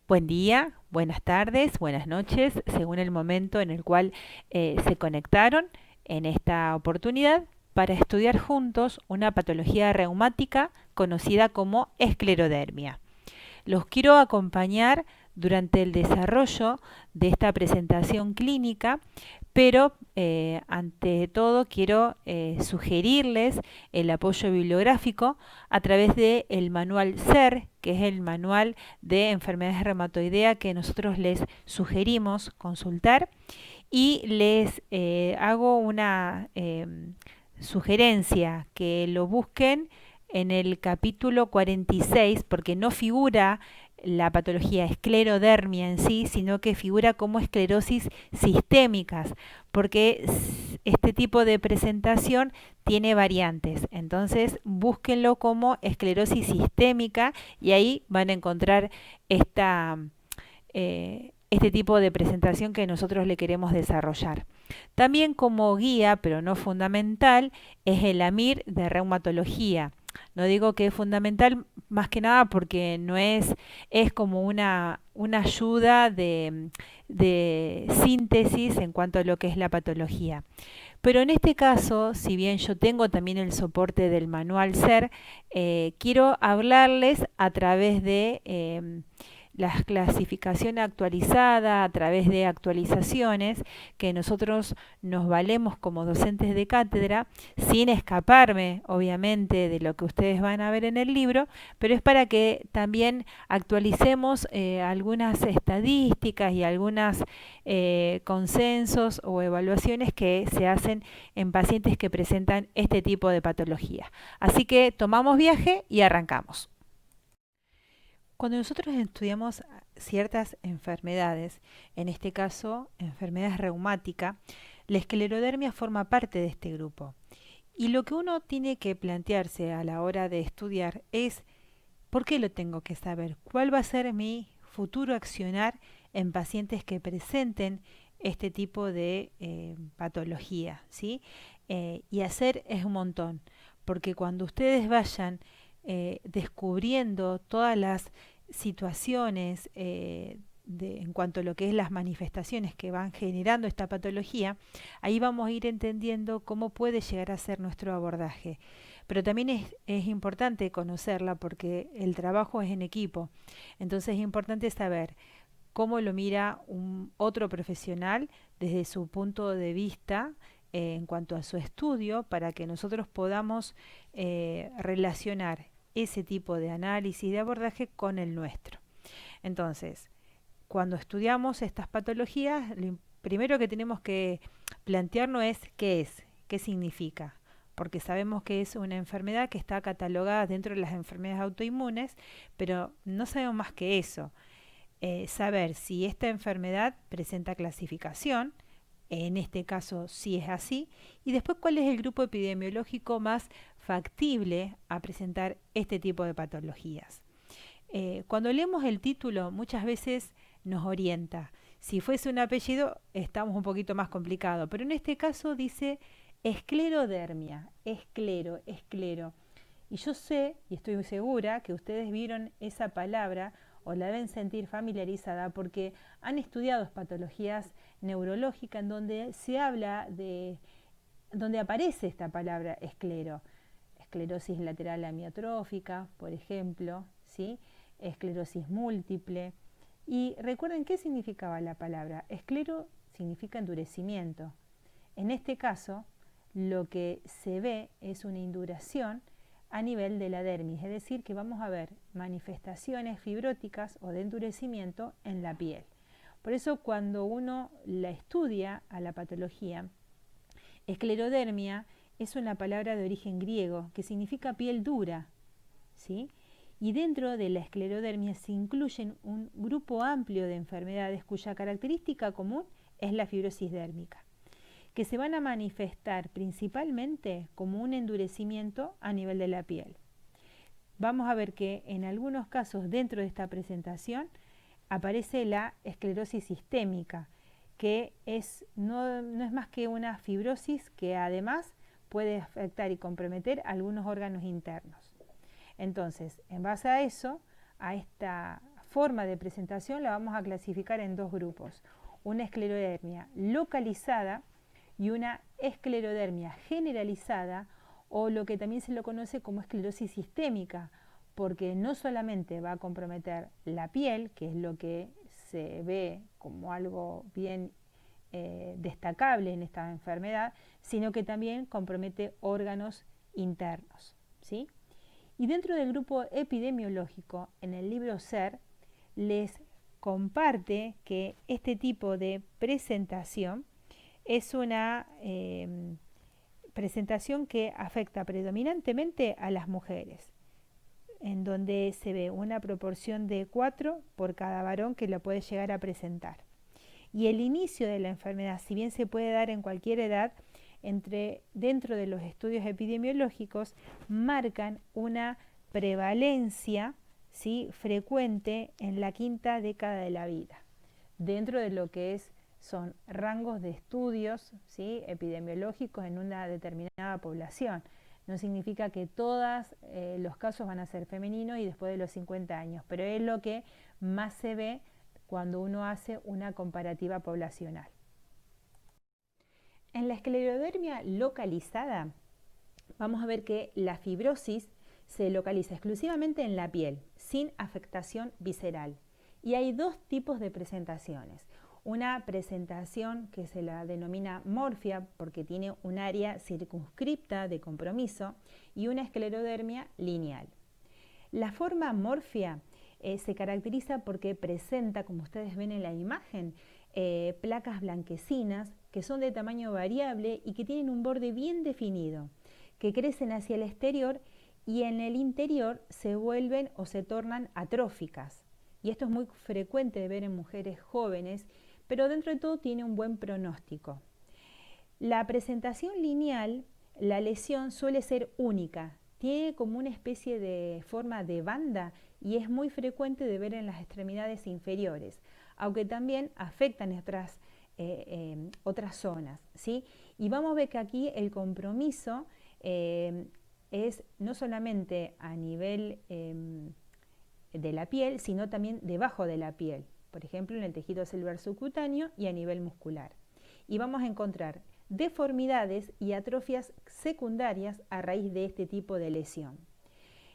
Buen día, buenas tardes, buenas noches, según el momento en el cual se conectaron en esta oportunidad para estudiar juntos una patología reumática conocida como esclerodermia. Los quiero acompañar durante el desarrollo de esta presentación clínica, pero ante todo quiero sugerirles el apoyo bibliográfico a través del manual SER, que es el manual de enfermedades reumatoideas que nosotros les sugerimos consultar, y les hago una sugerencia que lo busquen en el capítulo 46, porque no figura la patología esclerodermia en sí, sino que figura como esclerosis sistémicas, porque este tipo de presentación tiene variantes. Entonces, búsquenlo como esclerosis sistémica y ahí van a encontrar este tipo de presentación que nosotros le queremos desarrollar. También como guía, pero no fundamental, es el AMIR de reumatología. No digo que es fundamental más que nada porque no es como una ayuda de síntesis en cuanto a lo que es la patología. Pero en este caso, si bien yo tengo también el soporte del manual SER, quiero hablarles a través de la clasificación actualizada, a través de actualizaciones que nosotros nos valemos como docentes de cátedra, sin escaparme obviamente de lo que ustedes van a ver en el libro, pero es para que también actualicemos algunas estadísticas y algunas consensos o evaluaciones que se hacen en pacientes que presentan este tipo de patología. Así que tomamos viaje y arrancamos. Cuando nosotros estudiamos ciertas enfermedades, en este caso enfermedades reumáticas, la esclerodermia forma parte de este grupo. Y lo que uno tiene que plantearse a la hora de estudiar es ¿por qué lo tengo que saber? ¿Cuál va a ser mi futuro accionar en pacientes que presenten este tipo de patología? ¿Sí? Y hacer es un montón, porque cuando ustedes vayan descubriendo todas las situaciones en cuanto a lo que es las manifestaciones que van generando esta patología, ahí vamos a ir entendiendo cómo puede llegar a ser nuestro abordaje. Pero también es importante conocerla porque el trabajo es en equipo. Entonces es importante saber cómo lo mira un otro profesional desde su punto de vista en cuanto a su estudio para que nosotros podamos relacionar ese tipo de análisis de abordaje con el nuestro. Entonces, cuando estudiamos estas patologías, lo primero que tenemos que plantearnos es, qué significa, porque sabemos que es una enfermedad que está catalogada dentro de las enfermedades autoinmunes, pero no sabemos más que eso. Saber si esta enfermedad presenta clasificación, en este caso sí es así, y después cuál es el grupo epidemiológico más factible a presentar este tipo de patologías. Cuando leemos el título muchas veces nos orienta. Si fuese un apellido estamos un poquito más complicado, pero en este caso dice esclerodermia, esclero. Y yo sé, y estoy segura, que ustedes vieron esa palabra o la deben sentir familiarizada porque han estudiado patologías neurológicas en donde se habla de, donde aparece esta palabra esclero. Esclerosis lateral amiotrófica, por ejemplo, ¿sí? Esclerosis múltiple. Y recuerden qué significaba la palabra. Esclero significa endurecimiento. En este caso, lo que se ve es una induración a nivel de la dermis, es decir, que vamos a ver manifestaciones fibróticas o de endurecimiento en la piel. Por eso cuando uno la estudia a la patología, esclerodermia es una palabra de origen griego que significa piel dura, ¿sí? Y dentro de la esclerodermia se incluyen un grupo amplio de enfermedades cuya característica común es la fibrosis dérmica, que se van a manifestar principalmente como un endurecimiento a nivel de la piel. Vamos a ver que en algunos casos dentro de esta presentación aparece la esclerosis sistémica, que no es más que una fibrosis que además puede afectar y comprometer algunos órganos internos. Entonces, en base a eso, a esta forma de presentación la vamos a clasificar en dos grupos, una esclerodermia localizada y una esclerodermia generalizada, o lo que también se lo conoce como esclerosis sistémica, porque no solamente va a comprometer la piel, que es lo que se ve como algo bien destacable en esta enfermedad, sino que también compromete órganos internos, ¿sí? Y dentro del grupo epidemiológico, en el libro SER, les comparte que este tipo de presentación es una presentación que afecta predominantemente a las mujeres, en donde se ve una proporción de 4 por cada varón que lo puede llegar a presentar. Y el inicio de la enfermedad, si bien se puede dar en cualquier edad, dentro de los estudios epidemiológicos marcan una prevalencia, ¿sí?, frecuente en la quinta década de la vida, dentro de lo que son rangos de estudios, ¿sí?, epidemiológicos en una determinada población. No significa que todos los casos van a ser femeninos y después de los 50 años, pero es lo que más se ve cuando uno hace una comparativa poblacional. En la esclerodermia localizada, vamos a ver que la fibrosis se localiza exclusivamente en la piel, sin afectación visceral. Y hay dos tipos de presentaciones. Una presentación que se la denomina morfia porque tiene un área circunscripta de compromiso, y una esclerodermia lineal. La forma morfia se caracteriza porque presenta, como ustedes ven en la imagen, placas blanquecinas que son de tamaño variable y que tienen un borde bien definido, que crecen hacia el exterior y en el interior se vuelven o se tornan atróficas. Y esto es muy frecuente de ver en mujeres jóvenes, pero dentro de todo tiene un buen pronóstico. La presentación lineal, la lesión suele ser única, tiene como una especie de forma de banda y es muy frecuente de ver en las extremidades inferiores, aunque también afectan otras zonas, ¿sí? Y vamos a ver que aquí el compromiso es no solamente a nivel de la piel, sino también debajo de la piel, por ejemplo en el tejido celular subcutáneo y a nivel muscular. Y vamos a encontrar deformidades y atrofias secundarias a raíz de este tipo de lesión.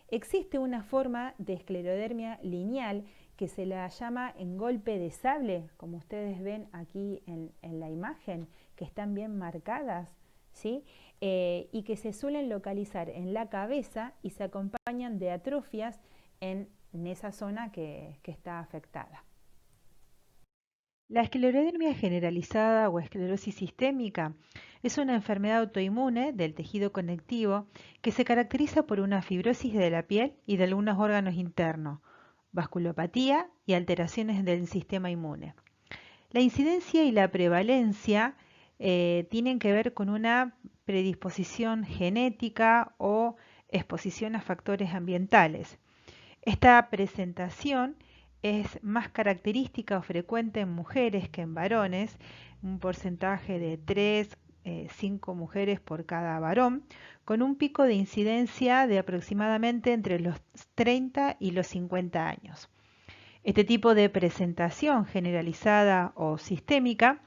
Existe una forma de esclerodermia lineal que se la llama engolpe de sable, como ustedes ven aquí en la imagen, que están bien marcadas, ¿sí? Y que se suelen localizar en la cabeza y se acompañan de atrofias en esa zona que está afectada. La esclerodermia generalizada o esclerosis sistémica es una enfermedad autoinmune del tejido conectivo que se caracteriza por una fibrosis de la piel y de algunos órganos internos, vasculopatía y alteraciones del sistema inmune. La incidencia y la prevalencia tienen que ver con una predisposición genética o exposición a factores ambientales. Esta presentación es más característica o frecuente en mujeres que en varones, un porcentaje de 5 mujeres por cada varón, con un pico de incidencia de aproximadamente entre los 30 y los 50 años. Este tipo de presentación generalizada o sistémica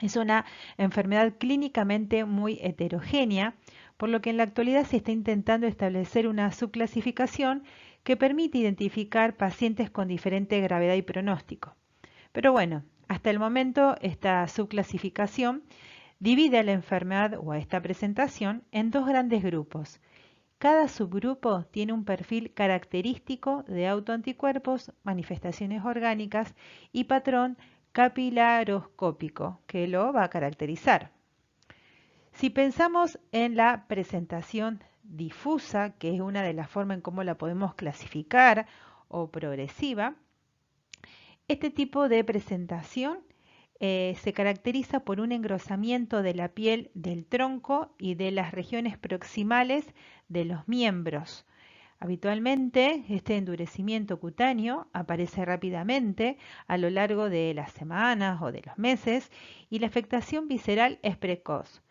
es una enfermedad clínicamente muy heterogénea, por lo que en la actualidad se está intentando establecer una subclasificación que permite identificar pacientes con diferente gravedad y pronóstico. Pero bueno, hasta el momento esta subclasificación divide a la enfermedad o a esta presentación en dos grandes grupos. Cada subgrupo tiene un perfil característico de autoanticuerpos, manifestaciones orgánicas y patrón capilaroscópico que lo va a caracterizar. Si pensamos en la presentación difusa, que es una de las formas en cómo la podemos clasificar, o progresiva, este tipo de presentación se caracteriza por un engrosamiento de la piel del tronco y de las regiones proximales de los miembros. Habitualmente, este endurecimiento cutáneo aparece rápidamente a lo largo de las semanas o de los meses y la afectación visceral es precoz,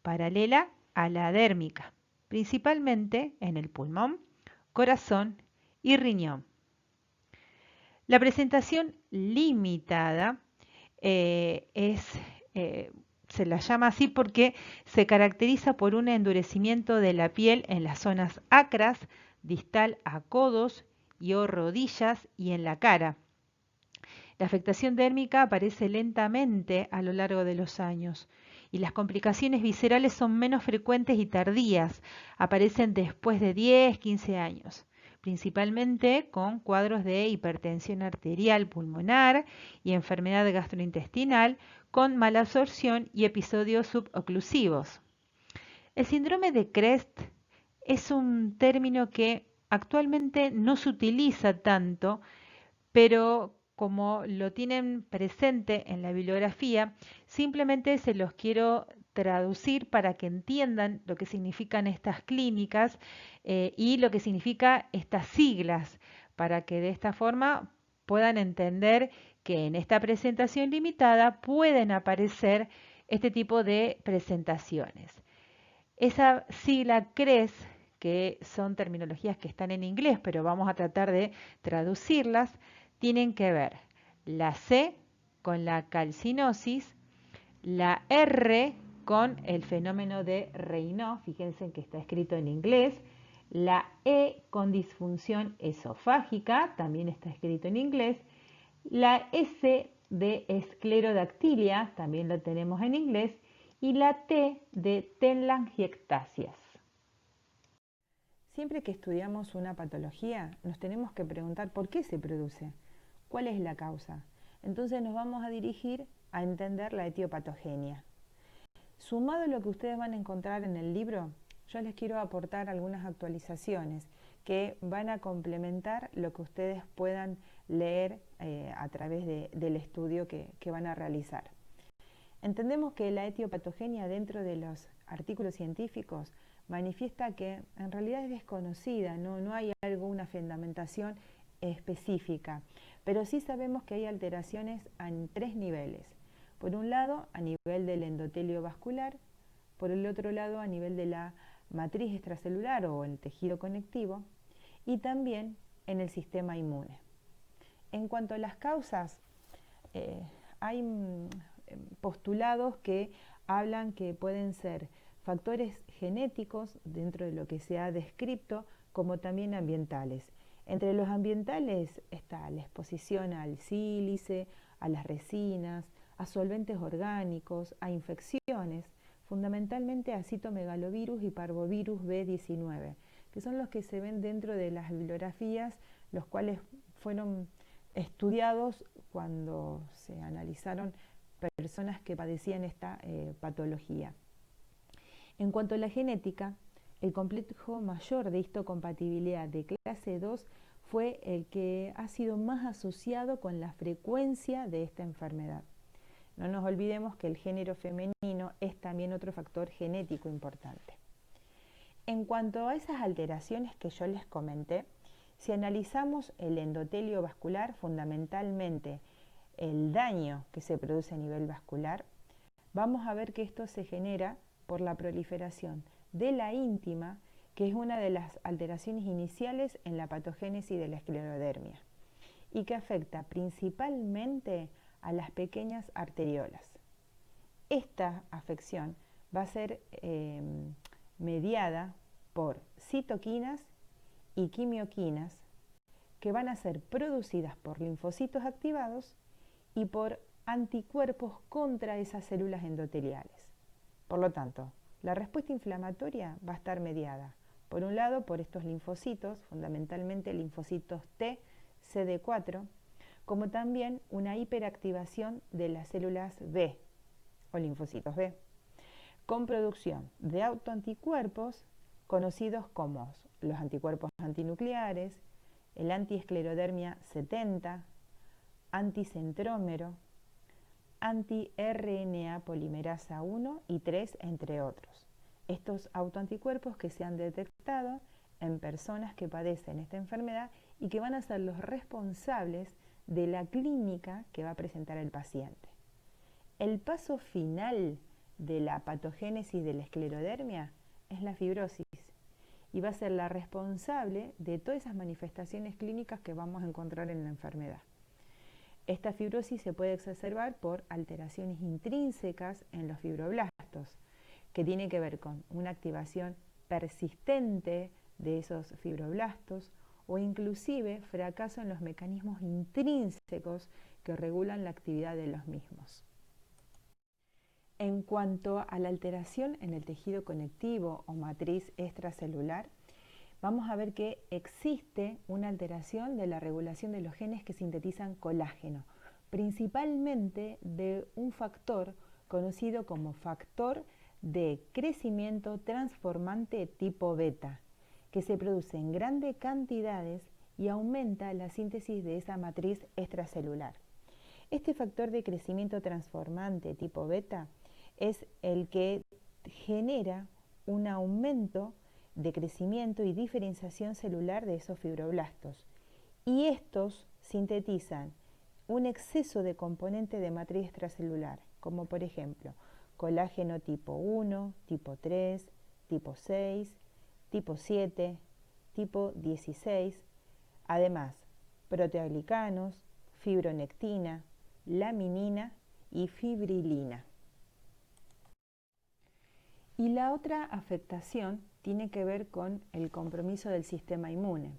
paralela a la dérmica, principalmente en el pulmón, corazón y riñón. La presentación limitada es, se la llama así porque se caracteriza por un endurecimiento de la piel en las zonas acras, distal a codos y o rodillas y en la cara. La afectación dérmica aparece lentamente a lo largo de los años y las complicaciones viscerales son menos frecuentes y tardías, aparecen después de 10, 15 años, principalmente con cuadros de hipertensión arterial pulmonar y enfermedad gastrointestinal con malabsorción y episodios suboclusivos. El síndrome de Crest es un término que actualmente no se utiliza tanto, pero como lo tienen presente en la bibliografía, simplemente se los quiero traducir para que entiendan lo que significan estas clínicas y lo que significa estas siglas, para que de esta forma puedan entender que en esta presentación limitada pueden aparecer este tipo de presentaciones. Esa sigla CRES, que son terminologías que están en inglés, pero vamos a tratar de traducirlas, tienen que ver la C con la calcinosis, la R con el fenómeno de Raynaud, fíjense que está escrito en inglés, la E con disfunción esofágica, también está escrito en inglés, la S de esclerodactilia, también lo tenemos en inglés, y la T de telangiectasias. Siempre que estudiamos una patología, nos tenemos que preguntar por qué se produce, cuál es la causa. Entonces nos vamos a dirigir a entender la etiopatogenia. Sumado a lo que ustedes van a encontrar en el libro, yo les quiero aportar algunas actualizaciones que van a complementar lo que ustedes puedan leer a través del estudio que van a realizar. Entendemos que la etiopatogenia dentro de los artículos científicos manifiesta que en realidad es desconocida, no hay alguna fundamentación específica, pero sí sabemos que hay alteraciones en 3 niveles. Por un lado, a nivel del endotelio vascular, por el otro lado, a nivel de la matriz extracelular o el tejido conectivo, y también en el sistema inmune. En cuanto a las causas, hay postulados que hablan que pueden ser factores genéticos dentro de lo que se ha descrito, como también ambientales. Entre los ambientales está la exposición al sílice, a las resinas, a solventes orgánicos, a infecciones, fundamentalmente a citomegalovirus y parvovirus B19, que son los que se ven dentro de las bibliografías, los cuales fueron estudiados cuando se analizaron personas que padecían esta patología. En cuanto a la genética, el complejo mayor de histocompatibilidad de clase 2 fue el que ha sido más asociado con la frecuencia de esta enfermedad. No nos olvidemos que el género femenino es también otro factor genético importante. En cuanto a esas alteraciones que yo les comenté, si analizamos el endotelio vascular, fundamentalmente el daño que se produce a nivel vascular, vamos a ver que esto se genera por la proliferación de la íntima, que es una de las alteraciones iniciales en la patogénesis de la esclerodermia y que afecta principalmente a las pequeñas arteriolas. Esta afección va a ser mediada por citoquinas y quimioquinas que van a ser producidas por linfocitos activados y por anticuerpos contra esas células endoteliales. Por lo tanto, la respuesta inflamatoria va a estar mediada, por un lado, por estos linfocitos, fundamentalmente linfocitos T, CD4, como también una hiperactivación de las células B o linfocitos B, con producción de autoanticuerpos conocidos como los anticuerpos antinucleares, el antiesclerodermia 70, anticentrómero, anti-RNA polimerasa 1 y 3, entre otros. Estos autoanticuerpos que se han detectado en personas que padecen esta enfermedad y que van a ser los responsables de la clínica que va a presentar el paciente. El paso final de la patogénesis de la esclerodermia es la fibrosis y va a ser la responsable de todas esas manifestaciones clínicas que vamos a encontrar en la enfermedad. Esta fibrosis se puede exacerbar por alteraciones intrínsecas en los fibroblastos, que tiene que ver con una activación persistente de esos fibroblastos o inclusive fracaso en los mecanismos intrínsecos que regulan la actividad de los mismos. En cuanto a la alteración en el tejido conectivo o matriz extracelular, vamos a ver que existe una alteración de la regulación de los genes que sintetizan colágeno, principalmente de un factor conocido como factor de crecimiento transformante tipo beta, que se produce en grandes cantidades y aumenta la síntesis de esa matriz extracelular. Este factor de crecimiento transformante tipo beta es el que genera un aumento de crecimiento y diferenciación celular de esos fibroblastos. Y estos sintetizan un exceso de componente de matriz extracelular, como por ejemplo colágeno tipo 1, tipo 3, tipo 6, tipo 7, tipo 16, además proteoglicanos, fibronectina, laminina y fibrilina. Y la otra afectación tiene que ver con el compromiso del sistema inmune.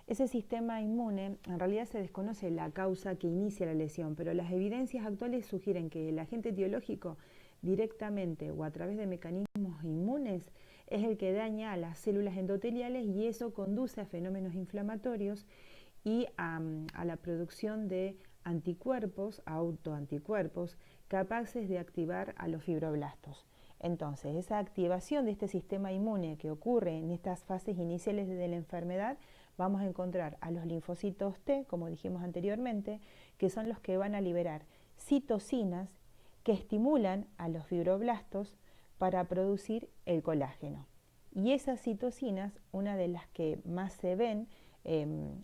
Ese sistema inmune, en realidad se desconoce la causa que inicia la lesión, pero las evidencias actuales sugieren que el agente etiológico directamente o a través de mecanismos inmunes es el que daña a las células endoteliales y eso conduce a fenómenos inflamatorios y a la producción de anticuerpos, autoanticuerpos, capaces de activar a los fibroblastos. Entonces, esa activación de este sistema inmune que ocurre en estas fases iniciales de la enfermedad, vamos a encontrar a los linfocitos T, como dijimos anteriormente, que son los que van a liberar citocinas que estimulan a los fibroblastos para producir el colágeno. Y esas citocinas, una de las que más se ven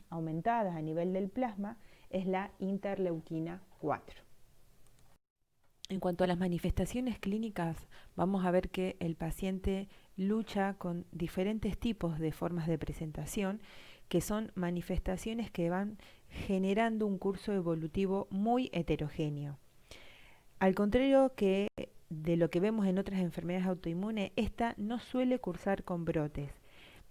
aumentadas a nivel del plasma, es la interleuquina 4. En cuanto a las manifestaciones clínicas, vamos a ver que el paciente lucha con diferentes tipos de formas de presentación, que son manifestaciones que van generando un curso evolutivo muy heterogéneo. Al contrario que de lo que vemos en otras enfermedades autoinmunes, esta no suele cursar con brotes,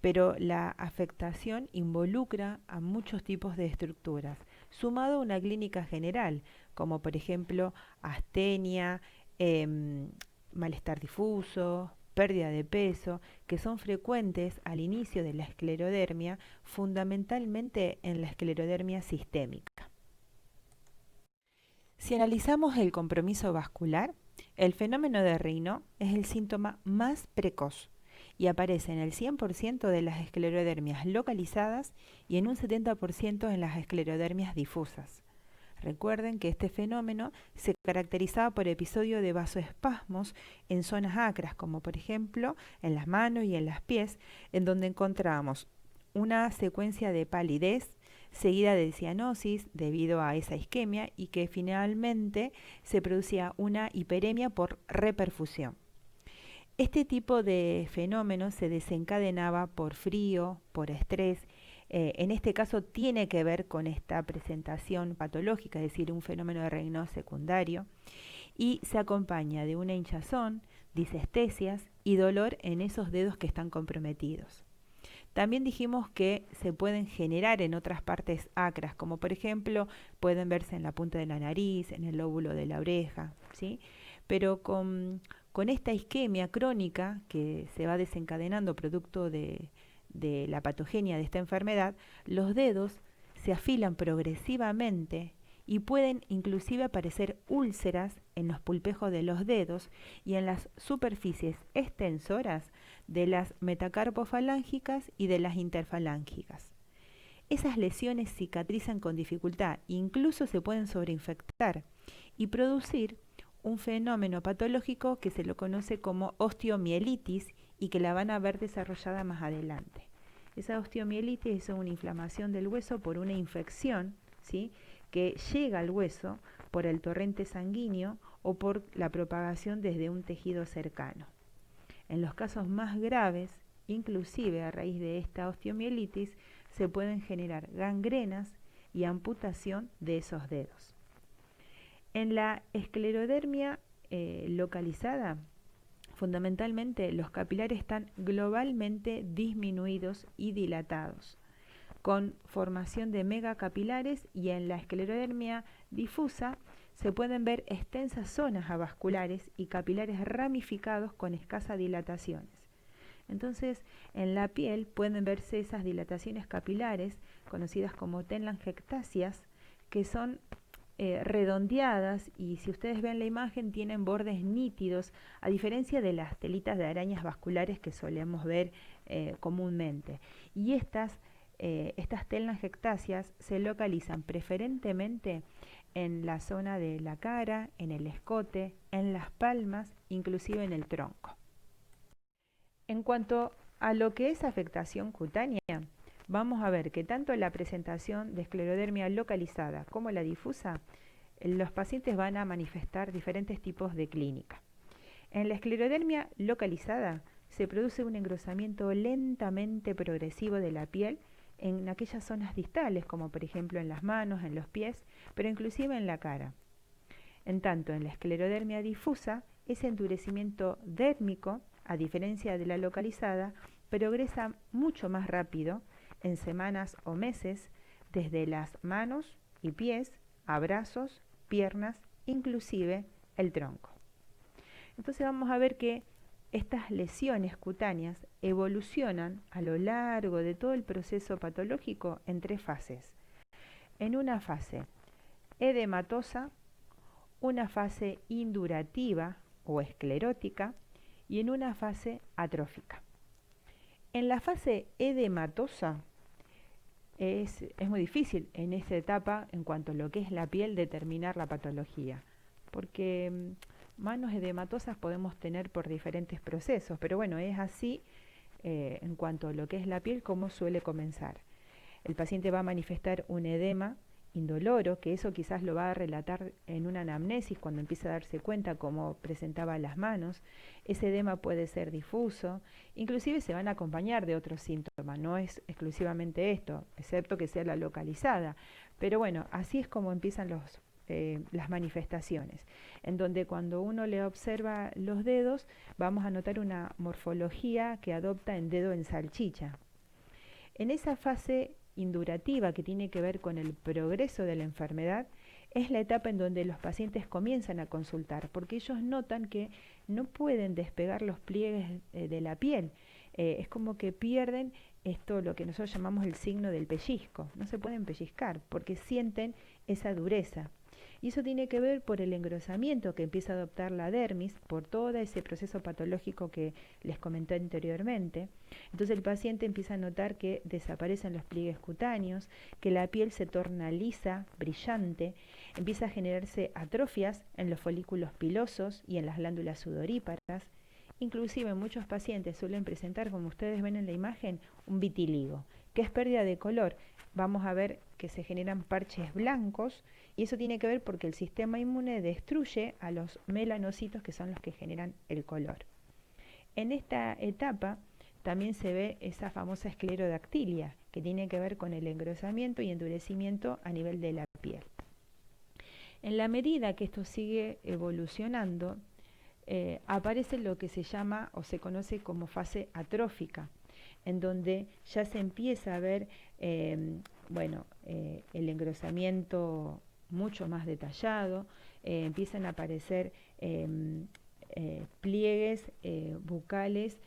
pero la afectación involucra a muchos tipos de estructuras, sumado a una clínica general, como por ejemplo astenia, malestar difuso, pérdida de peso, que son frecuentes al inicio de la esclerodermia, fundamentalmente en la esclerodermia sistémica. Si analizamos el compromiso vascular, el fenómeno de Raynaud es el síntoma más precoz y aparece en el 100% de las esclerodermias localizadas y en un 70% en las esclerodermias difusas. Recuerden que este fenómeno se caracterizaba por episodios de vasoespasmos en zonas acras, como por ejemplo en las manos y en los pies, en donde encontramos una secuencia de palidez seguida de cianosis debido a esa isquemia y que finalmente se producía una hiperemia por reperfusión. Este tipo de fenómeno se desencadenaba por frío, por estrés. En este caso tiene que ver con esta presentación patológica, es decir, un fenómeno de Raynaud secundario, y se acompaña de una hinchazón, disestesias y dolor en esos dedos que están comprometidos. También dijimos que se pueden generar en otras partes acras, como por ejemplo pueden verse en la punta de la nariz, en el lóbulo de la oreja, ¿sí? Pero con esta isquemia crónica que se va desencadenando producto de la patogenia de esta enfermedad, los dedos se afilan progresivamente y pueden inclusive aparecer úlceras en los pulpejos de los dedos y en las superficies extensoras de las metacarpofalángicas y de las interfalángicas. Esas lesiones cicatrizan con dificultad, incluso se pueden sobreinfectar y producir un fenómeno patológico que se lo conoce como osteomielitis y que la van a ver desarrollada más adelante. Esa osteomielitis es una inflamación del hueso por una infección, ¿sí?, que llega al hueso por el torrente sanguíneo o por la propagación desde un tejido cercano. En los casos más graves, inclusive a raíz de esta osteomielitis, se pueden generar gangrenas y amputación de esos dedos. En la esclerodermia localizada, fundamentalmente los capilares están globalmente disminuidos y dilatados, con formación de megacapilares, y en la esclerodermia difusa se pueden ver extensas zonas avasculares y capilares ramificados con escasas dilataciones. Entonces, en la piel pueden verse esas dilataciones capilares, conocidas como telangiectasias, que son redondeadas, y si ustedes ven la imagen tienen bordes nítidos, a diferencia de las telitas de arañas vasculares que solemos ver comúnmente. Y estas telangiectasias se localizan preferentemente en la zona de la cara, en el escote, en las palmas, inclusive en el tronco. En cuanto a lo que es afectación cutánea, vamos a ver que tanto la presentación de esclerodermia localizada como la difusa, los pacientes van a manifestar diferentes tipos de clínica. En la esclerodermia localizada se produce un engrosamiento lentamente progresivo de la piel en aquellas zonas distales, como por ejemplo en las manos, en los pies, pero inclusive en la cara. En tanto, en la esclerodermia difusa, ese endurecimiento dérmico, a diferencia de la localizada, progresa mucho más rápido, en semanas o meses, desde las manos y pies a brazos, piernas, inclusive el tronco. Entonces vamos a ver que estas lesiones cutáneas evolucionan a lo largo de todo el proceso patológico en 3 fases. En una fase edematosa, una fase indurativa o esclerótica y en una fase atrófica. En la fase edematosa es muy difícil en esta etapa, en cuanto a lo que es la piel, determinar la patología, porque manos edematosas podemos tener por diferentes procesos, pero bueno, es así en cuanto a lo que es la piel como suele comenzar. El paciente va a manifestar un edema indoloro, que eso quizás lo va a relatar en una anamnesis cuando empiece a darse cuenta cómo presentaba las manos. Ese edema puede ser difuso, inclusive se van a acompañar de otros síntomas, no es exclusivamente esto, excepto que sea la localizada. Pero bueno, así es como empiezan las manifestaciones, en donde cuando uno le observa los dedos, vamos a notar una morfología que adopta en dedo en salchicha. En esa fase indurativa, que tiene que ver con el progreso de la enfermedad, es la etapa en donde los pacientes comienzan a consultar, porque ellos notan que no pueden despegar los pliegues de la piel. Es como que pierden esto, lo que nosotros llamamos el signo del pellizco. No se pueden pellizcar porque sienten esa dureza. Y eso tiene que ver por el engrosamiento que empieza a adoptar la dermis, por todo ese proceso patológico que les comenté anteriormente. Entonces el paciente empieza a notar que desaparecen los pliegues cutáneos, que la piel se torna lisa, brillante, empieza a generarse atrofias en los folículos pilosos y en las glándulas sudoríparas. Inclusive muchos pacientes suelen presentar, como ustedes ven en la imagen, un vitiligo, que es pérdida de color. Vamos a ver que se generan parches blancos, y eso tiene que ver porque el sistema inmune destruye a los melanocitos, que son los que generan el color. En esta etapa también se ve esa famosa esclerodactilia, que tiene que ver con el engrosamiento y endurecimiento a nivel de la piel. En la medida que esto sigue evolucionando, aparece lo que se llama o se conoce como fase atrófica, en donde ya se empieza a ver el engrosamiento mucho más detallado, empiezan a aparecer pliegues bucales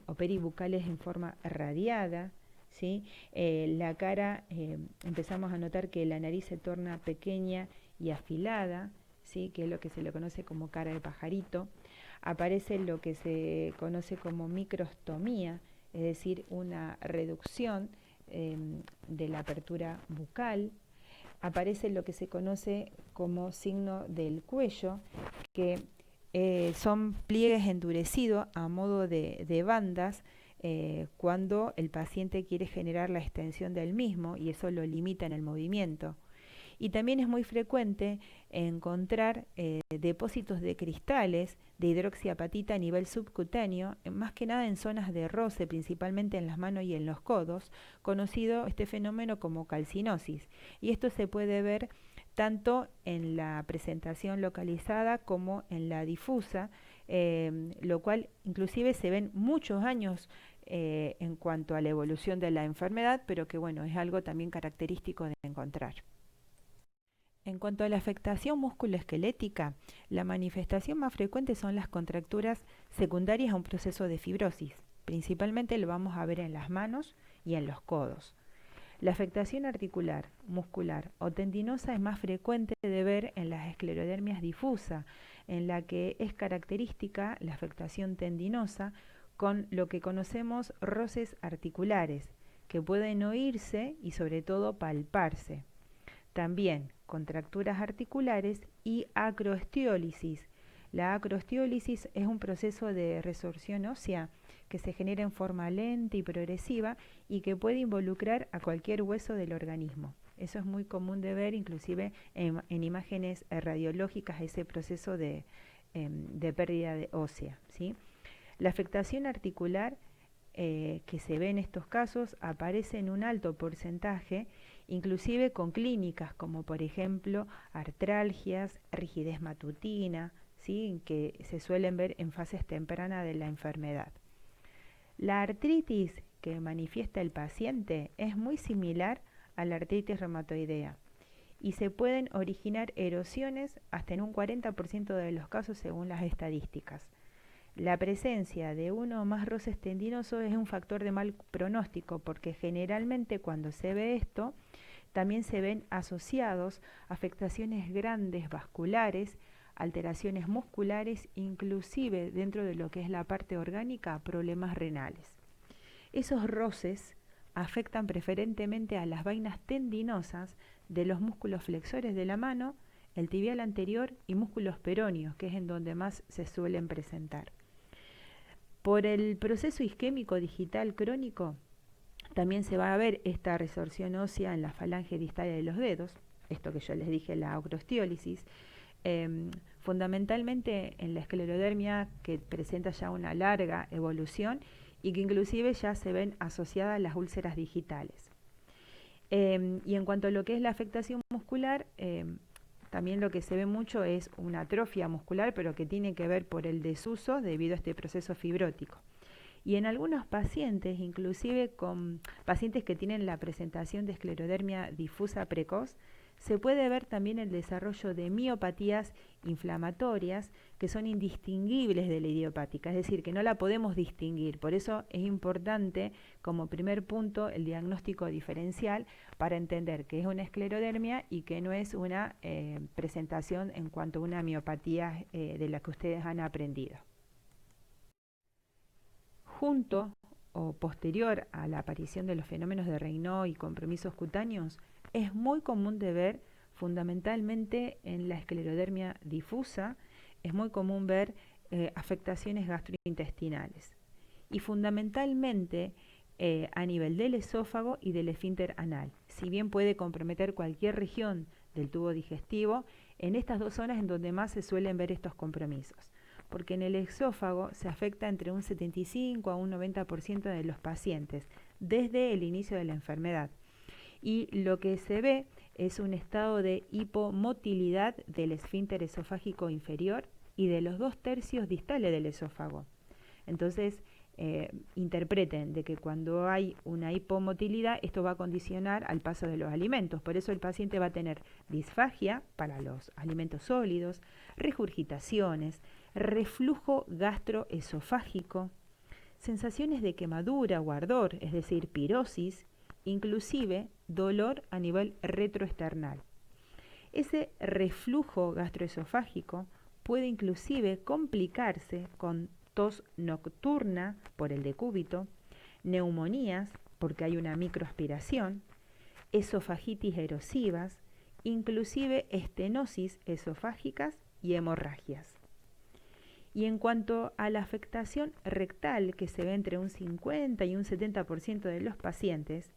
o peribucales en forma radiada, ¿sí? La cara, empezamos a notar que la nariz se torna pequeña y afilada, ¿sí? Que es lo que se le conoce como cara de pajarito. Aparece lo que se conoce como microstomía, es decir, una reducción de la apertura bucal. Aparece lo que se conoce como signo del cuello, que son pliegues endurecidos a modo de bandas cuando el paciente quiere generar la extensión del mismo, y eso lo limita en el movimiento. Y también es muy frecuente encontrar depósitos de cristales de hidroxiapatita a nivel subcutáneo, más que nada en zonas de roce, principalmente en las manos y en los codos, conocido este fenómeno como calcinosis. Y esto se puede ver tanto en la presentación localizada como en la difusa, lo cual inclusive se ven muchos años en cuanto a la evolución de la enfermedad, pero que bueno, es algo también característico de encontrar. En cuanto a la afectación musculoesquelética, la manifestación más frecuente son las contracturas secundarias a un proceso de fibrosis. Principalmente lo vamos a ver en las manos y en los codos. La afectación articular, muscular o tendinosa es más frecuente de ver en las esclerodermias difusa, en la que es característica la afectación tendinosa con lo que conocemos roces articulares, que pueden oírse y sobre todo palparse. También contracturas articulares y acroestiólisis. La acroestiólisis es un proceso de resorción ósea que se genera en forma lenta y progresiva y que puede involucrar a cualquier hueso del organismo. Eso es muy común de ver, inclusive en imágenes radiológicas, ese proceso de pérdida ósea, ¿sí? La afectación articular que se ve en estos casos aparece en un alto porcentaje, inclusive con clínicas como por ejemplo artralgias, rigidez matutina, ¿sí? Que se suelen ver en fases tempranas de la enfermedad. La artritis que manifiesta el paciente es muy similar a la artritis reumatoidea y se pueden originar erosiones hasta en un 40% de los casos según las estadísticas. La presencia de uno o más roces tendinosos es un factor de mal pronóstico porque generalmente cuando se ve esto también se ven asociados afectaciones grandes vasculares, alteraciones musculares, inclusive dentro de lo que es la parte orgánica, problemas renales. Esos roces afectan preferentemente a las vainas tendinosas de los músculos flexores de la mano, el tibial anterior y músculos peroneos, que es en donde más se suelen presentar. Por el proceso isquémico digital crónico, también se va a ver esta resorción ósea en la falange distal de los dedos, esto que yo les dije, la acroestiólisis, fundamentalmente en la esclerodermia que presenta ya una larga evolución y que inclusive ya se ven asociadas a las úlceras digitales. Y en cuanto a lo que es la afectación muscular, también lo que se ve mucho es una atrofia muscular, pero que tiene que ver por el desuso debido a este proceso fibrótico. Y en algunos pacientes, inclusive con pacientes que tienen la presentación de esclerodermia difusa precoz, se puede ver también el desarrollo de miopatías inflamatorias que son indistinguibles de la idiopática, es decir, que no la podemos distinguir. Por eso es importante, como primer punto, el diagnóstico diferencial para entender que es una esclerodermia y que no es una presentación en cuanto a una miopatía de la que ustedes han aprendido. Junto o posterior a la aparición de los fenómenos de Raynaud y compromisos cutáneos, es muy común de ver fundamentalmente en la esclerodermia difusa, es muy común ver afectaciones gastrointestinales y fundamentalmente a nivel del esófago y del esfínter anal. Si bien puede comprometer cualquier región del tubo digestivo, en estas dos zonas en donde más se suelen ver estos compromisos, porque en el esófago se afecta entre un 75 a un 90% de los pacientes desde el inicio de la enfermedad. Y lo que se ve es un estado de hipomotilidad del esfínter esofágico inferior y de los 2/3 distales del esófago. Entonces, interpreten de que cuando hay una hipomotilidad, esto va a condicionar al paso de los alimentos. Por eso el paciente va a tener disfagia para los alimentos sólidos, regurgitaciones, reflujo gastroesofágico, sensaciones de quemadura o ardor, es decir, pirosis, inclusive dolor a nivel retroesternal. Ese reflujo gastroesofágico puede inclusive complicarse con tos nocturna por el decúbito, neumonías porque hay una microaspiración, esofagitis erosivas, inclusive estenosis esofágicas y hemorragias. Y en cuanto a la afectación rectal, que se ve entre un 50 y un 70% de los pacientes,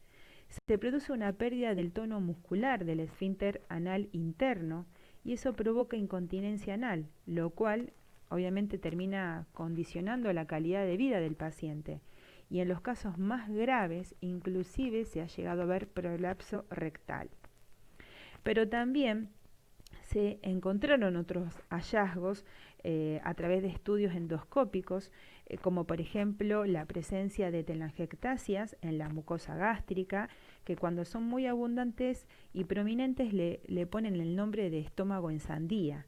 se produce una pérdida del tono muscular del esfínter anal interno y eso provoca incontinencia anal, lo cual obviamente termina condicionando la calidad de vida del paciente. Y en los casos más graves, inclusive se ha llegado a ver prolapso rectal. Pero también se encontraron otros hallazgos a través de estudios endoscópicos, como por ejemplo la presencia de telangiectasias en la mucosa gástrica, que cuando son muy abundantes y prominentes le ponen el nombre de estómago en sandía.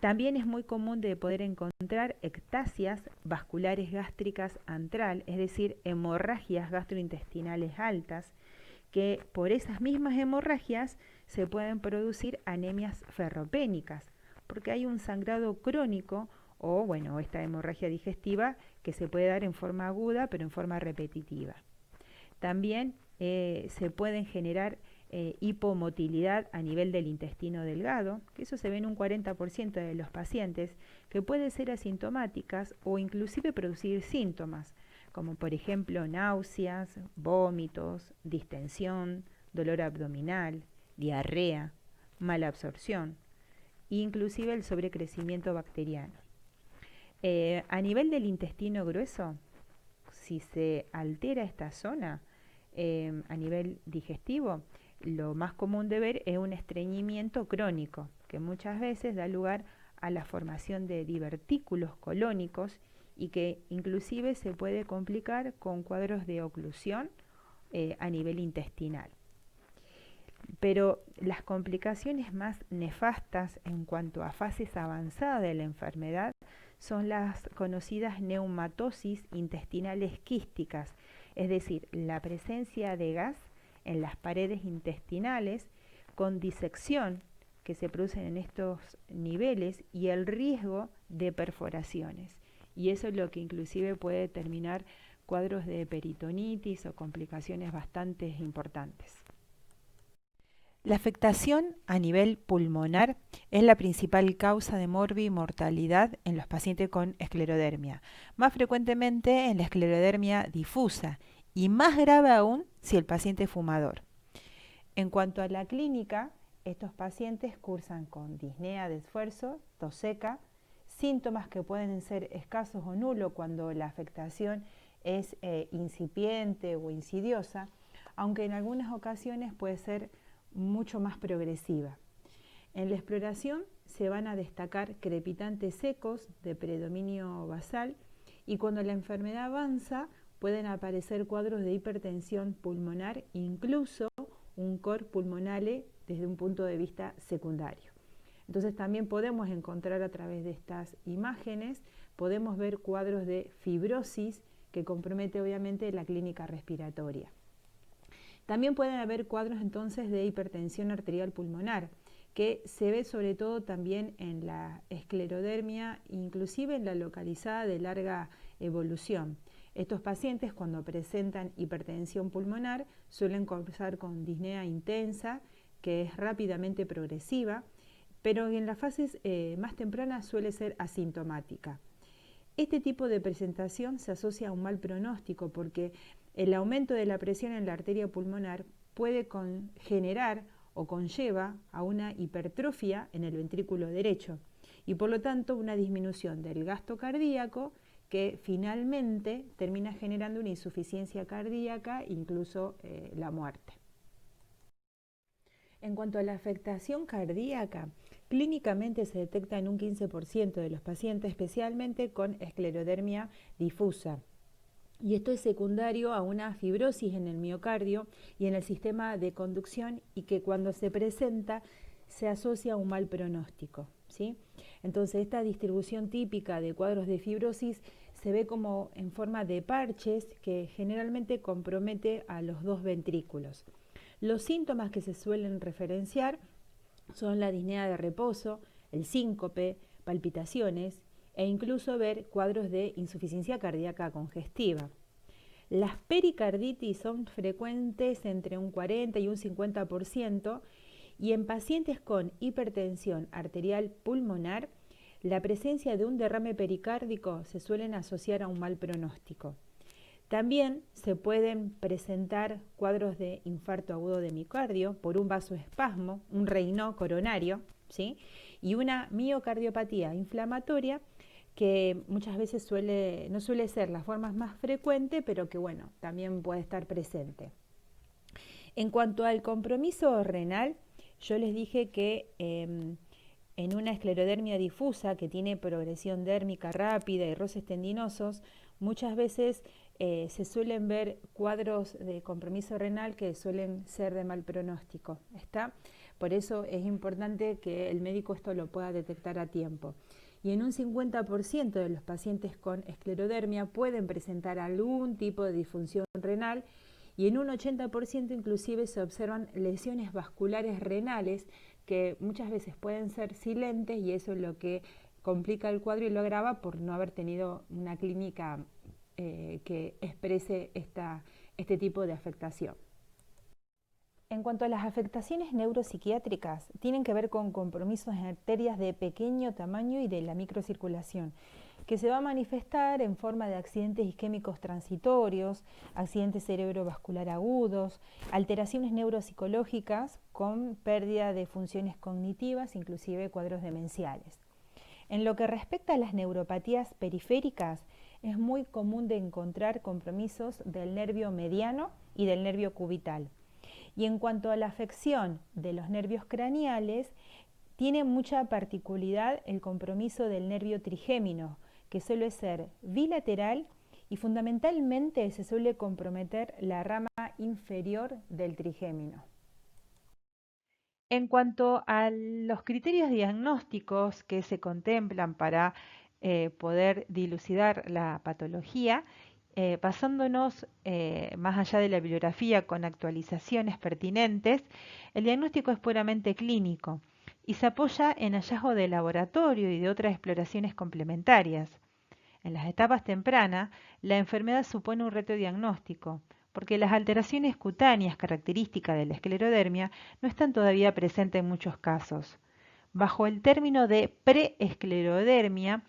También es muy común de poder encontrar ectasias vasculares gástricas antral, es decir, hemorragias gastrointestinales altas, que por esas mismas hemorragias se pueden producir anemias ferropénicas, porque hay un sangrado crónico o, bueno, esta hemorragia digestiva que se puede dar en forma aguda, pero en forma repetitiva. También se pueden generar hipomotilidad a nivel del intestino delgado, que eso se ve en un 40% de los pacientes, que puede ser asintomáticas o inclusive producir síntomas, como por ejemplo náuseas, vómitos, distensión, dolor abdominal, diarrea, mala absorción, e inclusive el sobrecrecimiento bacteriano. A nivel del intestino grueso, si se altera esta zona a nivel digestivo, lo más común de ver es un estreñimiento crónico, que muchas veces da lugar a la formación de divertículos colónicos y que inclusive se puede complicar con cuadros de oclusión a nivel intestinal. Pero las complicaciones más nefastas en cuanto a fases avanzadas de la enfermedad son las conocidas neumatosis intestinales quísticas, es decir, la presencia de gas en las paredes intestinales con disección que se producen en estos niveles y el riesgo de perforaciones. Y eso es lo que inclusive puede determinar cuadros de peritonitis o complicaciones bastante importantes. La afectación a nivel pulmonar es la principal causa de mortalidad en los pacientes con esclerodermia, más frecuentemente en la esclerodermia difusa y más grave aún si el paciente es fumador. En cuanto a la clínica, estos pacientes cursan con disnea de esfuerzo, tos seca, síntomas que pueden ser escasos o nulos cuando la afectación es incipiente o insidiosa, aunque en algunas ocasiones puede ser mucho más progresiva. En la exploración se van a destacar crepitantes secos de predominio basal y cuando la enfermedad avanza pueden aparecer cuadros de hipertensión pulmonar, incluso un cor pulmonale desde un punto de vista secundario. Entonces también podemos encontrar a través de estas imágenes, podemos ver cuadros de fibrosis que compromete obviamente la clínica respiratoria. También pueden haber cuadros entonces de hipertensión arterial pulmonar, que se ve sobre todo también en la esclerodermia, inclusive en la localizada de larga evolución. Estos pacientes cuando presentan hipertensión pulmonar suelen cursar con disnea intensa, que es rápidamente progresiva, pero en las fases más tempranas suele ser asintomática. Este tipo de presentación se asocia a un mal pronóstico porque el aumento de la presión en la arteria pulmonar puede generar o conlleva a una hipertrofia en el ventrículo derecho y por lo tanto una disminución del gasto cardíaco que finalmente termina generando una insuficiencia cardíaca, incluso la muerte. En cuanto a la afectación cardíaca, clínicamente se detecta en un 15% de los pacientes, especialmente con esclerodermia difusa. Y esto es secundario a una fibrosis en el miocardio y en el sistema de conducción y que cuando se presenta se asocia a un mal pronóstico, ¿sí? Entonces esta distribución típica de cuadros de fibrosis se ve como en forma de parches que generalmente compromete a los dos ventrículos. Los síntomas que se suelen referenciar son la disnea de reposo, el síncope, palpitaciones e incluso ver cuadros de insuficiencia cardíaca congestiva. Las pericarditis son frecuentes entre un 40 y un 50% y en pacientes con hipertensión arterial pulmonar, la presencia de un derrame pericárdico se suelen asociar a un mal pronóstico. También se pueden presentar cuadros de infarto agudo de miocardio por un vasoespasmo, un Raynaud coronario, ¿sí? Y una miocardiopatía inflamatoria que muchas veces no suele ser la forma más frecuente, pero que bueno, también puede estar presente. En cuanto al compromiso renal, yo les dije que En una esclerodermia difusa que tiene progresión dérmica rápida y roces tendinosos, muchas veces se suelen ver cuadros de compromiso renal que suelen ser de mal pronóstico. ¿Está? Por eso es importante que el médico esto lo pueda detectar a tiempo. Y en un 50% de los pacientes con esclerodermia pueden presentar algún tipo de disfunción renal y en un 80% inclusive se observan lesiones vasculares renales que muchas veces pueden ser silentes y eso es lo que complica el cuadro y lo agrava por no haber tenido una clínica que exprese este tipo de afectación. En cuanto a las afectaciones neuropsiquiátricas, tienen que ver con compromisos en arterias de pequeño tamaño y de la microcirculación, que se va a manifestar en forma de accidentes isquémicos transitorios, accidentes cerebrovascular agudos, alteraciones neuropsicológicas con pérdida de funciones cognitivas, inclusive cuadros demenciales. En lo que respecta a las neuropatías periféricas, es muy común de encontrar compromisos del nervio mediano y del nervio cubital. Y en cuanto a la afección de los nervios craneales, tiene mucha particularidad el compromiso del nervio trigémino, que suele ser bilateral y fundamentalmente se suele comprometer la rama inferior del trigémino. En cuanto a los criterios diagnósticos que se contemplan para poder dilucidar la patología, basándonos más allá de la bibliografía con actualizaciones pertinentes, el diagnóstico es puramente clínico y se apoya en hallazgos de laboratorio y de otras exploraciones complementarias. En las etapas tempranas, la enfermedad supone un reto diagnóstico, porque las alteraciones cutáneas características de la esclerodermia no están todavía presentes en muchos casos. Bajo el término de preesclerodermia,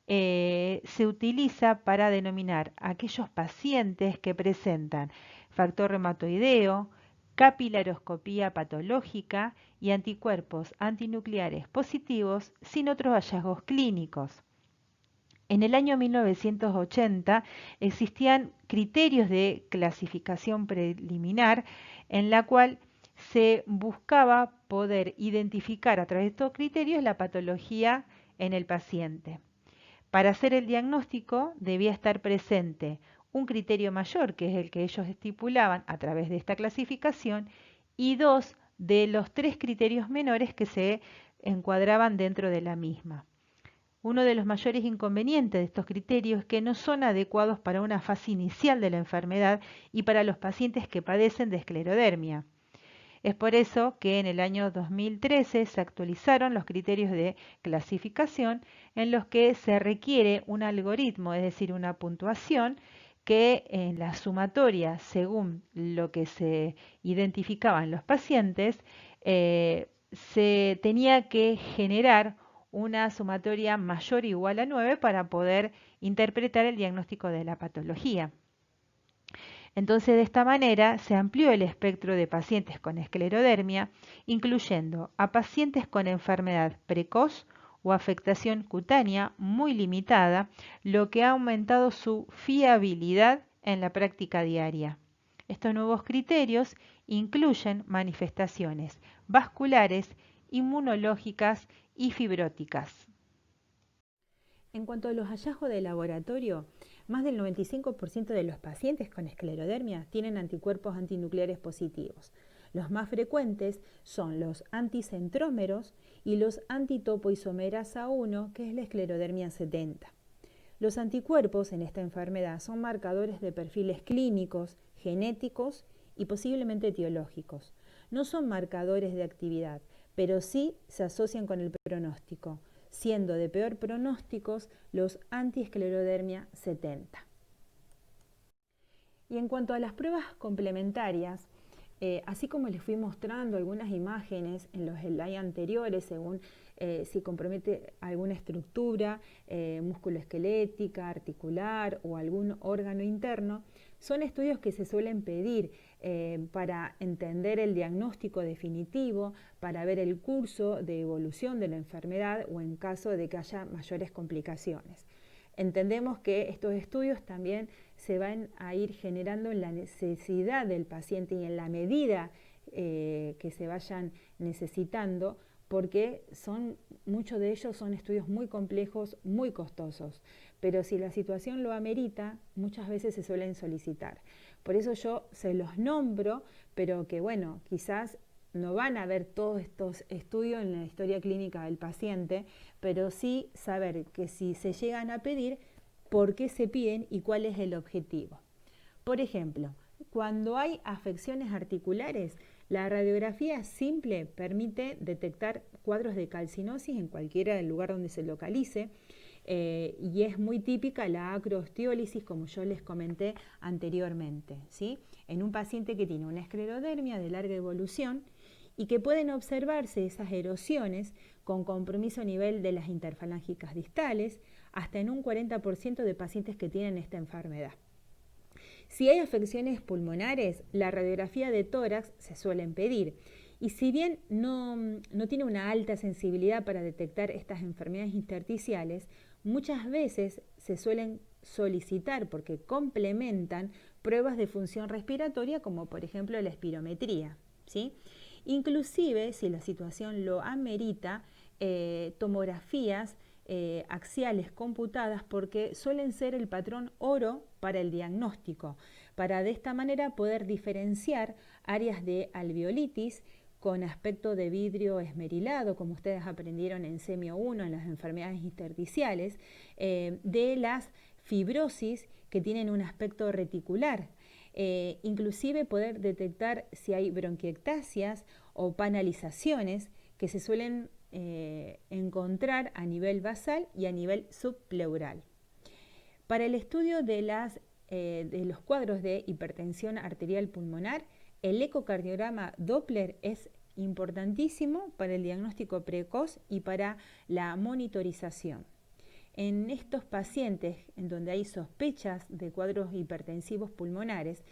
se utiliza para denominar a aquellos pacientes que presentan factor reumatoideo, capilaroscopía patológica y anticuerpos antinucleares positivos sin otros hallazgos clínicos. En el año 1980 existían criterios de clasificación preliminar en la cual se buscaba poder identificar a través de estos criterios la patología en el paciente. Para hacer el diagnóstico debía estar presente un criterio mayor, que es el que ellos estipulaban a través de esta clasificación, y dos de los tres criterios menores que se encuadraban dentro de la misma. Uno de los mayores inconvenientes de estos criterios es que no son adecuados para una fase inicial de la enfermedad y para los pacientes que padecen de esclerodermia. Es por eso que en el año 2013 se actualizaron los criterios de clasificación en los que se requiere un algoritmo, es decir, una puntuación que en la sumatoria, según lo que se identificaba en los pacientes, se tenía que generar una sumatoria mayor o igual a 9 para poder interpretar el diagnóstico de la patología. Entonces, de esta manera se amplió el espectro de pacientes con esclerodermia, incluyendo a pacientes con enfermedad precoz o afectación cutánea muy limitada, lo que ha aumentado su fiabilidad en la práctica diaria. Estos nuevos criterios incluyen manifestaciones vasculares, inmunológicas y fibróticas. En cuanto a los hallazgos de laboratorio, más del 95% de los pacientes con esclerodermia tienen anticuerpos antinucleares positivos. Los más frecuentes son los anticentrómeros y los antitopoisomerasa 1, que es la esclerodermia 70. Los anticuerpos en esta enfermedad son marcadores de perfiles clínicos, genéticos y posiblemente etiológicos. No son marcadores de actividad, pero sí se asocian con el pronóstico, siendo de peor pronósticos los antiesclerodermia 70. Y en cuanto a las pruebas complementarias, así como les fui mostrando algunas imágenes en los slides anteriores, según si compromete alguna estructura musculoesquelética, articular o algún órgano interno, son estudios que se suelen pedir para entender el diagnóstico definitivo, para ver el curso de evolución de la enfermedad o en caso de que haya mayores complicaciones. Entendemos que estos estudios también se van a ir generando en la necesidad del paciente y en la medida que se vayan necesitando, porque muchos de ellos son estudios muy complejos, muy costosos, pero si la situación lo amerita, muchas veces se suelen solicitar. Por eso yo se los nombro, pero que bueno, quizás no van a ver todos estos estudios en la historia clínica del paciente, pero sí saber que si se llegan a pedir, por qué se piden y cuál es el objetivo. Por ejemplo, cuando hay afecciones articulares, la radiografía simple permite detectar cuadros de calcinosis en cualquiera del lugar donde se localice, y es muy típica la acroosteólisis, como yo les comenté anteriormente, ¿sí? En un paciente que tiene una esclerodermia de larga evolución y que pueden observarse esas erosiones con compromiso a nivel de las interfalángicas distales, hasta en un 40% de pacientes que tienen esta enfermedad. Si hay afecciones pulmonares, la radiografía de tórax se suelen pedir. Y si bien no tiene una alta sensibilidad para detectar estas enfermedades intersticiales, muchas veces se suelen solicitar porque complementan pruebas de función respiratoria como por ejemplo la espirometría, ¿sí? Inclusive, si la situación lo amerita, tomografías axiales computadas porque suelen ser el patrón oro para el diagnóstico, para de esta manera poder diferenciar áreas de alveolitis con aspecto de vidrio esmerilado, como ustedes aprendieron en semio 1 en las enfermedades intersticiales, de las fibrosis que tienen un aspecto reticular. Inclusive poder detectar si hay bronquiectasias o panalizaciones que se suelen encontrar a nivel basal y a nivel subpleural. Para el estudio de los cuadros de hipertensión arterial pulmonar, el ecocardiograma Doppler es importantísimo para el diagnóstico precoz y para la monitorización. En estos pacientes en donde hay sospechas de cuadros hipertensivos pulmonares,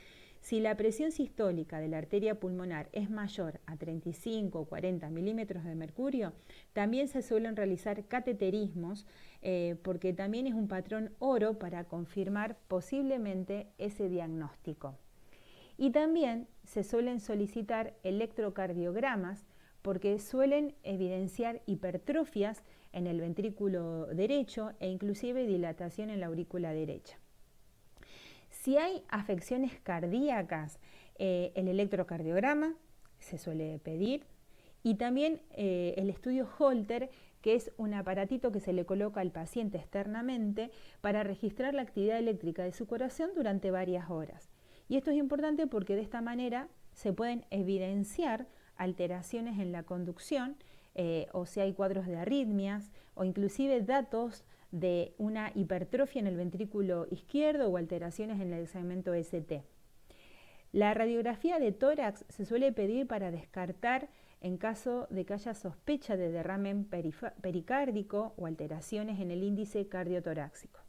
si la presión sistólica de la arteria pulmonar es mayor a 35 o 40 milímetros de mercurio, también se suelen realizar cateterismos porque también es un patrón oro para confirmar posiblemente ese diagnóstico. Y también se suelen solicitar electrocardiogramas porque suelen evidenciar hipertrofias en el ventrículo derecho e inclusive dilatación en la aurícula derecha. Si hay afecciones cardíacas, el electrocardiograma se suele pedir y también el estudio Holter, que es un aparatito que se le coloca al paciente externamente para registrar la actividad eléctrica de su corazón durante varias horas. Y esto es importante porque de esta manera se pueden evidenciar alteraciones en la conducción o si hay cuadros de arritmias o inclusive datos de una hipertrofia en el ventrículo izquierdo o alteraciones en el segmento ST. La radiografía de tórax se suele pedir para descartar en caso de que haya sospecha de derrame pericárdico o alteraciones en el índice cardiotorácico.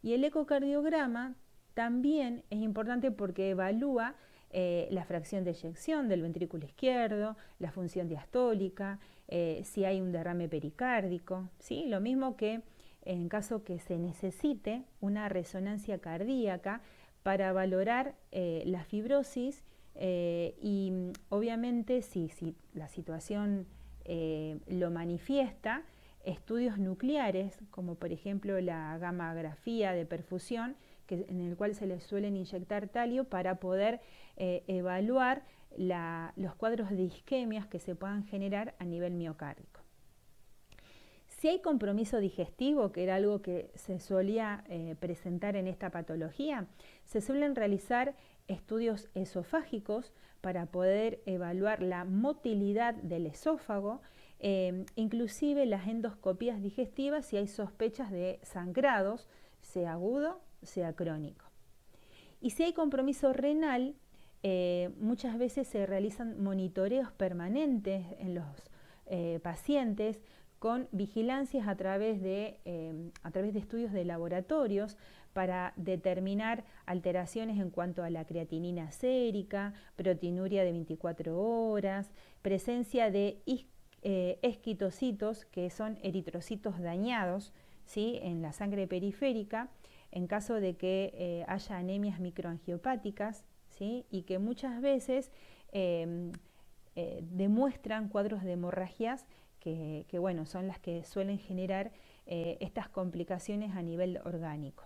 Y el ecocardiograma también es importante porque evalúa la fracción de eyección del ventrículo izquierdo, la función diastólica, si hay un derrame pericárdico, ¿sí? Lo mismo que en caso que se necesite una resonancia cardíaca para valorar la fibrosis y obviamente si la situación lo manifiesta, estudios nucleares como por ejemplo la gammagrafía de perfusión en el cual se le suelen inyectar talio para poder evaluar los cuadros de isquemias que se puedan generar a nivel miocárdico. Si hay compromiso digestivo, que era algo que se solía presentar en esta patología, se suelen realizar estudios esofágicos para poder evaluar la motilidad del esófago, inclusive las endoscopías digestivas si hay sospechas de sangrados, sea agudo, sea crónico. Y si hay compromiso renal, muchas veces se realizan monitoreos permanentes en los pacientes con vigilancias a través de estudios de laboratorios para determinar alteraciones en cuanto a la creatinina sérica, proteinuria de 24 horas, presencia de esquitocitos, que son eritrocitos dañados, ¿sí?, en la sangre periférica, en caso de que haya anemias microangiopáticas, ¿sí?, y que muchas veces demuestran cuadros de hemorragias que, bueno, son las que suelen generar estas complicaciones a nivel orgánico.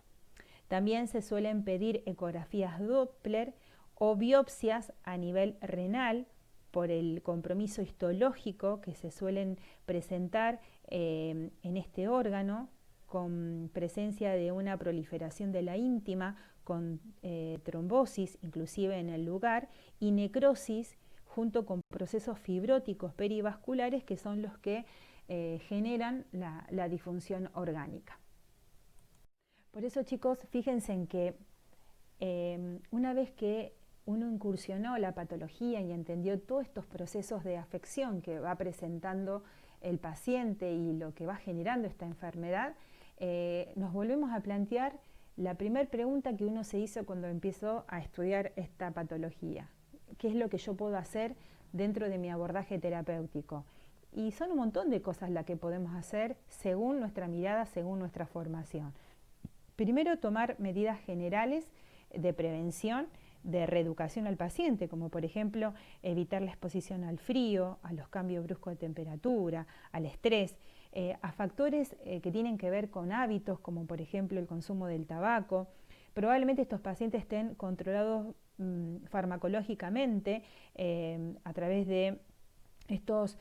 También se suelen pedir ecografías Doppler o biopsias a nivel renal por el compromiso histológico que se suelen presentar en este órgano, con presencia de una proliferación de la íntima, con trombosis inclusive en el lugar, y necrosis junto con procesos fibróticos perivasculares que son los que generan la disfunción orgánica. Por eso, chicos, fíjense en que una vez que uno incursionó la patología y entendió todos estos procesos de afección que va presentando el paciente y lo que va generando esta enfermedad, nos volvemos a plantear la primera pregunta que uno se hizo cuando empezó a estudiar esta patología. ¿Qué es lo que yo puedo hacer dentro de mi abordaje terapéutico? Y son un montón de cosas las que podemos hacer según nuestra mirada, según nuestra formación. Primero, tomar medidas generales de prevención, de reeducación al paciente, como por ejemplo evitar la exposición al frío, a los cambios bruscos de temperatura, al estrés, a factores que tienen que ver con hábitos, como por ejemplo el consumo del tabaco. Probablemente estos pacientes estén controlados farmacológicamente a través de estos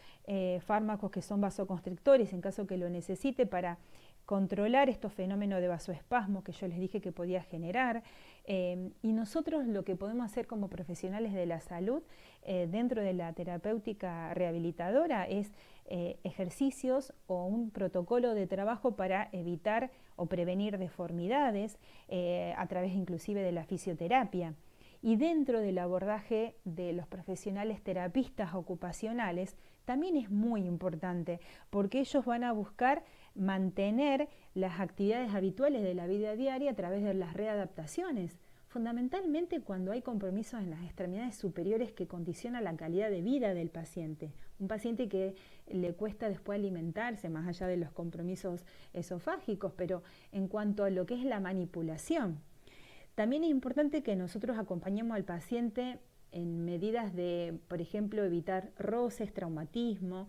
fármacos que son vasoconstrictores en caso que lo necesite para controlar estos fenómenos de vasoespasmo que yo les dije que podía generar. Y nosotros lo que podemos hacer como profesionales de la salud dentro de la terapéutica rehabilitadora es ejercicios o un protocolo de trabajo para evitar o prevenir deformidades a través inclusive de la fisioterapia. Y dentro del abordaje de los profesionales terapistas ocupacionales también es muy importante porque ellos van a buscar mantener las actividades habituales de la vida diaria a través de las readaptaciones, fundamentalmente cuando hay compromisos en las extremidades superiores que condicionan la calidad de vida del paciente. Un paciente que le cuesta después alimentarse, más allá de los compromisos esofágicos, pero en cuanto a lo que es la manipulación. También es importante que nosotros acompañemos al paciente en medidas de, por ejemplo, evitar roces, traumatismo.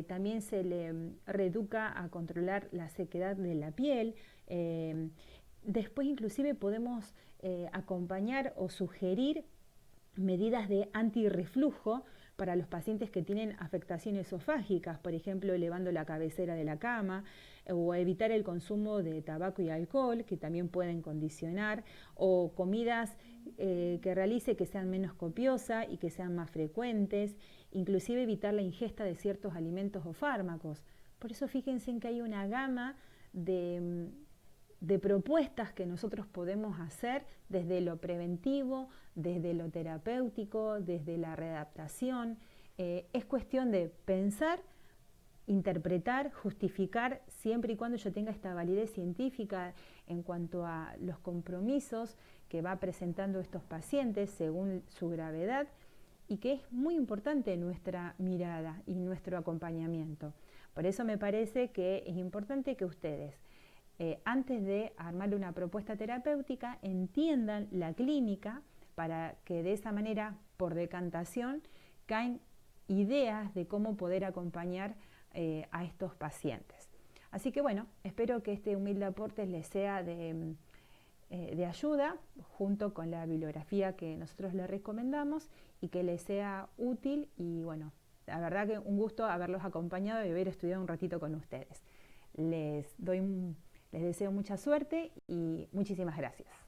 También se le reeduca a controlar la sequedad de la piel. Después inclusive podemos acompañar o sugerir medidas de antirreflujo para los pacientes que tienen afectaciones esofágicas, por ejemplo, elevando la cabecera de la cama, o evitar el consumo de tabaco y alcohol, que también pueden condicionar, o comidas que realice que sean menos copiosas y que sean más frecuentes, inclusive evitar la ingesta de ciertos alimentos o fármacos. Por eso fíjense en que hay una gama de propuestas que nosotros podemos hacer desde lo preventivo, desde lo terapéutico, desde la readaptación. Es cuestión de pensar, interpretar, justificar, siempre y cuando yo tenga esta validez científica en cuanto a los compromisos que va presentando estos pacientes según su gravedad, y que es muy importante nuestra mirada y nuestro acompañamiento. Por eso me parece que es importante que ustedes, antes de armar una propuesta terapéutica, entiendan la clínica para que de esa manera, por decantación, caen ideas de cómo poder acompañar a estos pacientes. Así que bueno, espero que este humilde aporte les sea de ayuda, junto con la bibliografía que nosotros les recomendamos, y que les sea útil. Y bueno, la verdad que un gusto haberlos acompañado y haber estudiado un ratito con ustedes. Les deseo mucha suerte y muchísimas gracias.